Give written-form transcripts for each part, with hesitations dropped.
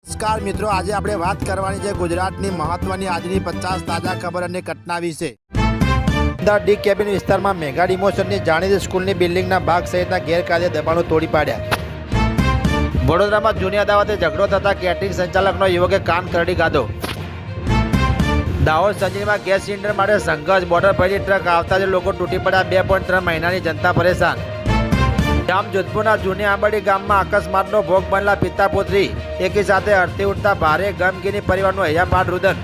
નમસ્કાર મિત્રો, આજે આપણે વાત કરવાની છે ગુજરાતની મહત્વની આજની 50 તાજા ખબર અને ઘટના વિશે. અમદાવાદ ડી કેબિન વિસ્તારમાં મેગા ડિમોશનની જાણીતી સ્કૂલની બિલ્ડિંગના ભાગ સહિતના ગેરકાયદે દબાણો તોડી પાડ્યા. વડોદરામાં જૂની અદાવતે ઝઘડો થતા કેટરિંગ સંચાલકનો યુવકે કાન કરડી કાઢો. દાહોદ સંજીવમાં ગેસ સિલિન્ડર માટે સંઘર્ષ, બોર્ડર પરની ટ્રક આવતા જ લોકો તૂટી પડ્યા. 2.3 મહિનાની જનતા પરેશાન. જામ જોધપુરના જૂની આંબડી ગામમાં અકસ્માતનો ભોગ બનેલા પિતા પુત્રી એકી સાથે હડતી ઉઠતા ભારે ગમગીની પરિવારનું હૈયાપાટ રુદન.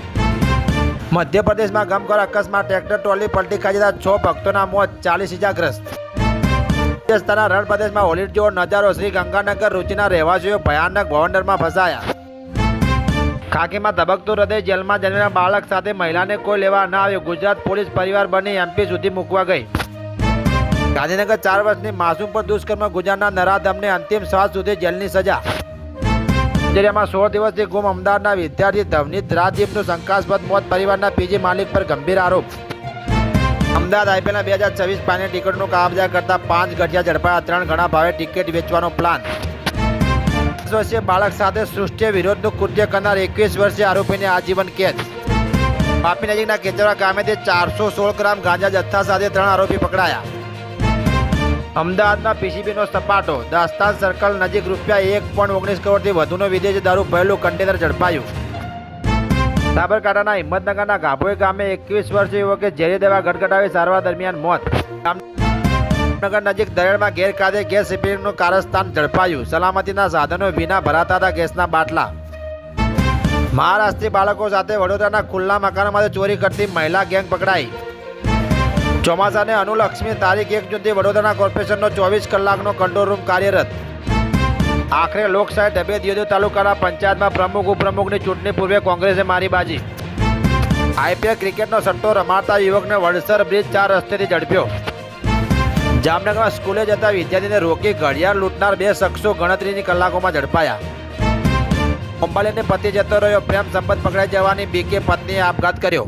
મધ્યપ્રદેશમાં ગમખોર અકસ્માત, ટ્રેક્ટર ટ્રોલી પલટી ખાઈ જતા 6 ભક્તોના મોત, 40 ઇજાગ્રસ્ત. રાજસ્થાનના રણ પ્રદેશમાં હોલી જેવો નજારો, શ્રી ગંગાનગર રૂચિના રહેવાસીઓ ભયાનક ભવંડરમાં ફસાયા. ખાકીમાં ધબકતું હૃદય, જેલમાં જન્મેલા બાળક સાથે મહિલાને કોઈ લેવા ન આવ્યું. ગુજરાત પોલીસ પરિવાર બની એમપી સુધી મૂકવા ગઈ. ગાંધીનગર 4 વર્ષની માસૂમ પર દુષ્કર્મ ગુજારનાર નરાધમને અંતિમ શ્વાસ સુધી જેલની સજા. નજરિયામાં 16 દિવસથી ગુમ અમદાવાદના વિદ્યાર્થી ધવનીત રાજદીપનું શંકાસ્પદ મોત, પરિવારના પીજી માલિક પર ગંભીર આરોપ. અમદાવાદ આઈપીએલના 2026 ફાઇનલ ટિકિટનું કાબજા કરતા 5 ગઠિયા ઝડપાયા. 3 ગણા ભાવે ટિકિટ વેચવાનો પ્લાન. 10 વર્ષીય બાળક સાથે સૃષ્ટિ વિરોધનું કૃત્ય કરનાર 21 વર્ષીય આરોપીને આજીવન કેદ. વાપી નજીકના કેચરા ગામેથી 416 ગ્રામ ગાંજા જથ્થા સાથે 3 આરોપી પકડાયા. અમદાવાદમાં પીસીબીનો સપાટો, દાસ્તાન સર્કલ નજીક ₹1.19 કરોડથી વધુનો વિદેશી દારૂ ભરેલું કન્ટેનર ઝડપાયું. સાબરકાંઠાના હિંમતનગરના ગાભોઈ ગામે 21 વર્ષીય યુવકે ઝેરી દવા ગટગટાવી સારવાર દરમિયાન મોત. જામનગર નજીક દરેડમાં ગેરકાયદે ગેસ રિપેરિંગનું કારસ્તાન ઝડપાયું. સલામતીના સાધનો વિના ભરાતા હતા ગેસના બાટલા. મહારાષ્ટ્રી બાળકો સાથે વડોદરાના ખુલ્લા મકાનોમાંથી ચોરી કરતી મહિલા ગેંગ પકડાઈ. ચોમાસાને અનુલક્ષી તારીખ 1 જૂનથી વડોદરા કોર્પોરેશનનો 24 કલાકનો કંટ્રોલ રૂમ કાર્યરત. આખરે લોકશાહી ઢબે દિયોદર તાલુકાના પંચાયતમાં પ્રમુખ ઉપપ્રમુખની ચૂંટણી પૂર્વે કોંગ્રેસે મારી બાજી. આઈપીએલ ક્રિકેટનો સટ્ટો રમાડતા યુવકને વડસર બ્રિજ 4 રસ્તેથી ઝડપ્યો. જામનગરમાં સ્કૂલે જતા વિદ્યાર્થીને રોકી ઘડિયાળ લૂંટનાર 2 શખ્સો ગણતરીની કલાકોમાં ઝડપાયા. અંબાલીને પતિ જતો રહ્યો, પ્રેમ સંબંધ પકડાઈ જવાની બીકે પત્નીએ આપઘાત કર્યો.